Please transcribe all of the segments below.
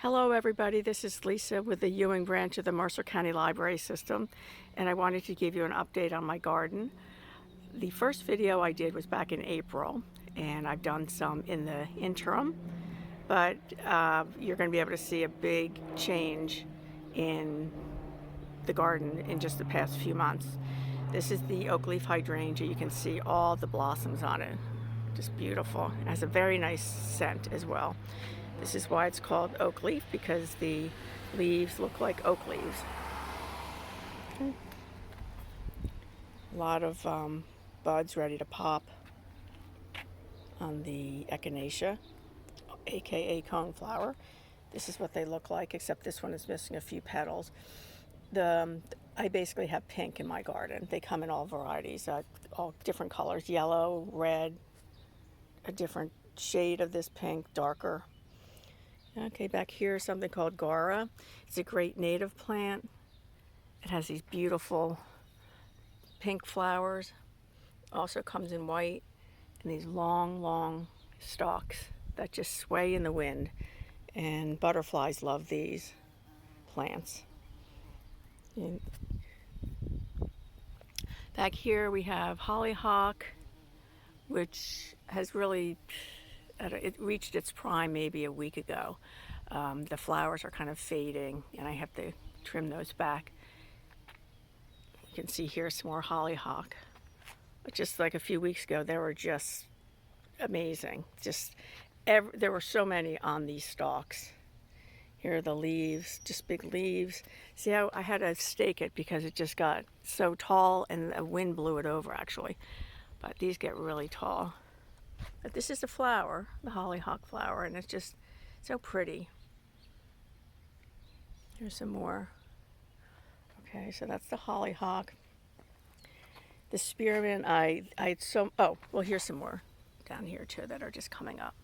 Hello everybody, this is Lisa with the Ewing branch of the Mercer County Library System, and I wanted to give you an update on my garden. The first video I did was back in April, and I've done some in the interim, but you're going to be able to see a big change in the garden in just the past few months. This is the oak leaf hydrangea. You can see all the blossoms on it. Just beautiful. It has a very nice scent as well. This is why it's called oak leaf, because the leaves look like oak leaves. Okay. A lot of buds ready to pop on the Echinacea, aka coneflower. This is what they look like, except this one is missing a few petals. I basically have pink in my garden. They come in all varieties, all different colors, yellow, red, a different shade of this pink, darker. Okay, back here is something called Yarrow. It's a great native plant. It has these beautiful pink flowers. Also comes in white, and these long stalks that just sway in the wind. And butterflies love these plants. And back here we have hollyhock, which has really it reached its prime maybe a week ago. The flowers are kind of fading, and I have to trim those back. You can see here some more hollyhock. Just like a few weeks ago, they were just amazing. There were so many on these stalks. Here are the leaves, just big leaves. See how I had to stake it because it just got so tall, and the wind blew it over actually. But these get really tall. But this is the flower, the hollyhock flower, and it's just so pretty. Here's some more. Okay, so that's the hollyhock. The spearmint, here's some more down here too that are just coming up.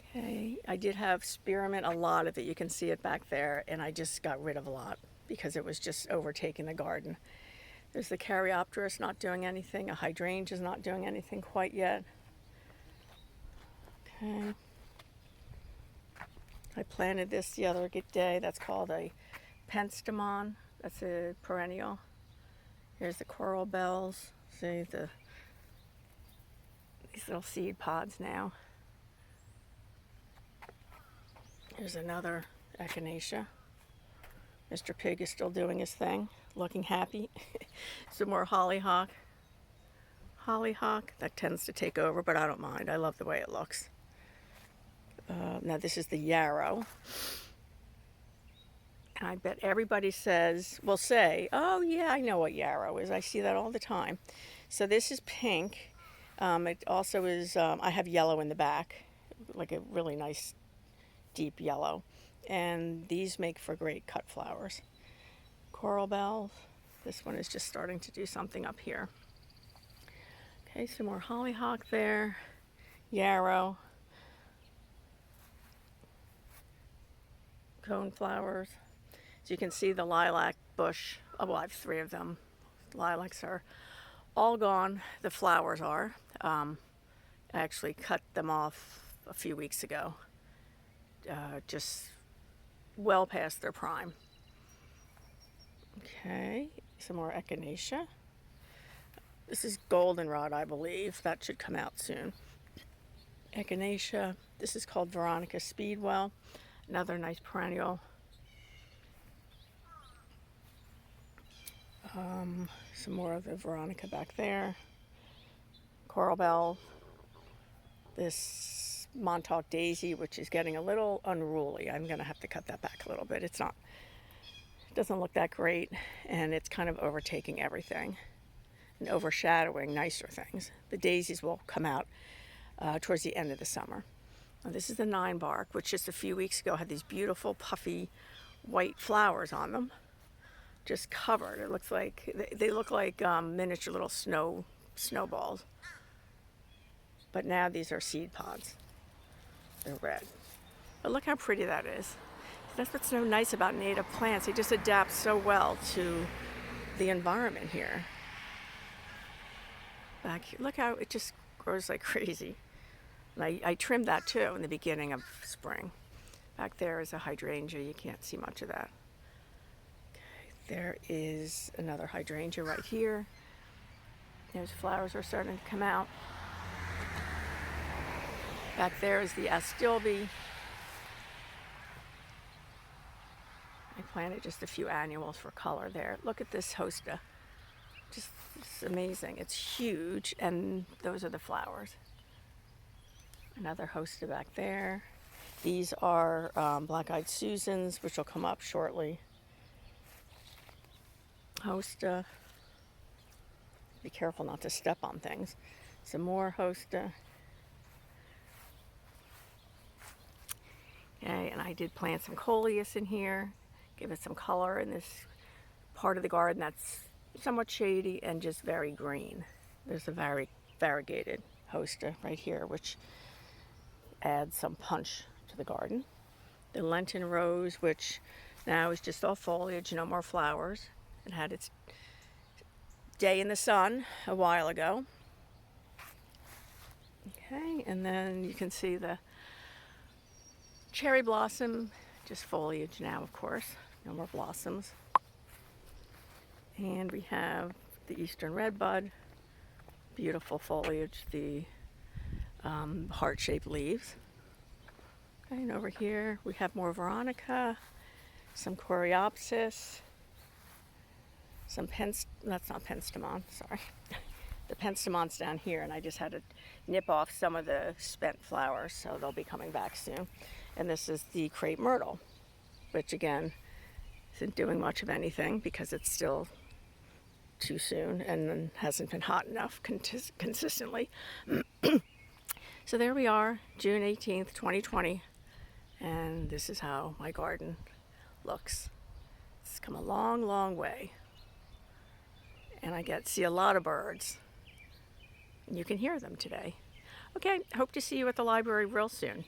Okay, I did have spearmint, a lot of it. You can see it back there, and I just got rid of a lot because it was just overtaking the garden. There's the Caryopteris not doing anything. A hydrangea is not doing anything quite yet. Okay. I planted this the other day. That's called a penstemon. That's a perennial. Here's the coral bells. See these little seed pods now. Here's another echinacea. Mr. Pig is still doing his thing, looking happy. Some more hollyhock. Hollyhock, that tends to take over, but I don't mind. I love the way it looks. Now this is the yarrow. And I bet everybody will say, oh yeah, I know what yarrow is. I see that all the time. So this is pink. It also is, I have yellow in the back, like a really nice deep yellow. And these make for great cut flowers. Coral bells. This one is just starting to do something up here. Okay, some more hollyhock there. Yarrow. Coneflowers. So you can see the lilac bush. Oh, well, I have 3 of them. Lilacs are all gone. The flowers are. I actually cut them off a few weeks ago. Just well past their prime. Okay, some more echinacea. This is goldenrod, I believe. That should come out soon. Echinacea. This is called Veronica Speedwell. Another nice perennial. Some more of the Veronica back there. Coral bell. This Montauk daisy, which is getting a little unruly. I'm going to have to cut that back a little bit. It doesn't look that great, and it's kind of overtaking everything and overshadowing nicer things. The daisies will come out towards the end of the summer. Now, this is the 9-bark, which just a few weeks ago had these beautiful puffy white flowers on them, just covered. It looks like they look like miniature little snowballs. But now these are seed pods. They're red. But look how pretty that is. That's what's so nice about native plants. They just adapt so well to the environment here. Back here, look how it just grows like crazy. And I trimmed that too in the beginning of spring. Back there is a hydrangea. You can't see much of that. Okay, there is another hydrangea right here. Those flowers are starting to come out. Back there is the Astilbe. I planted just a few annuals for color there. Look at this hosta. Just it's amazing. It's huge, and those are the flowers. Another hosta back there. These are black-eyed Susans, which will come up shortly. Hosta. Be careful not to step on things. Some more hosta. Okay, and I did plant some coleus in here, give it some color in this part of the garden that's somewhat shady and just very green. There's a variegated hosta right here, which adds some punch to the garden. The Lenten rose, which now is just all foliage, no more flowers. It had its day in the sun a while ago. Okay, and then you can see the cherry blossom, just foliage now, of course, no more blossoms. And we have the eastern redbud, beautiful foliage, the heart-shaped leaves. Okay, and over here we have more veronica, some coreopsis, some that's not penstemon, sorry. The penstemon's down here, and I just had to nip off some of the spent flowers, so they'll be coming back soon. And this is the Crape Myrtle, which again isn't doing much of anything because it's still too soon and hasn't been hot enough consistently. So there we are, June 18th, 2020, and this is how my garden looks. It's come a long, long way, and I get to see a lot of birds, and you can hear them today. Okay, hope to see you at the library real soon.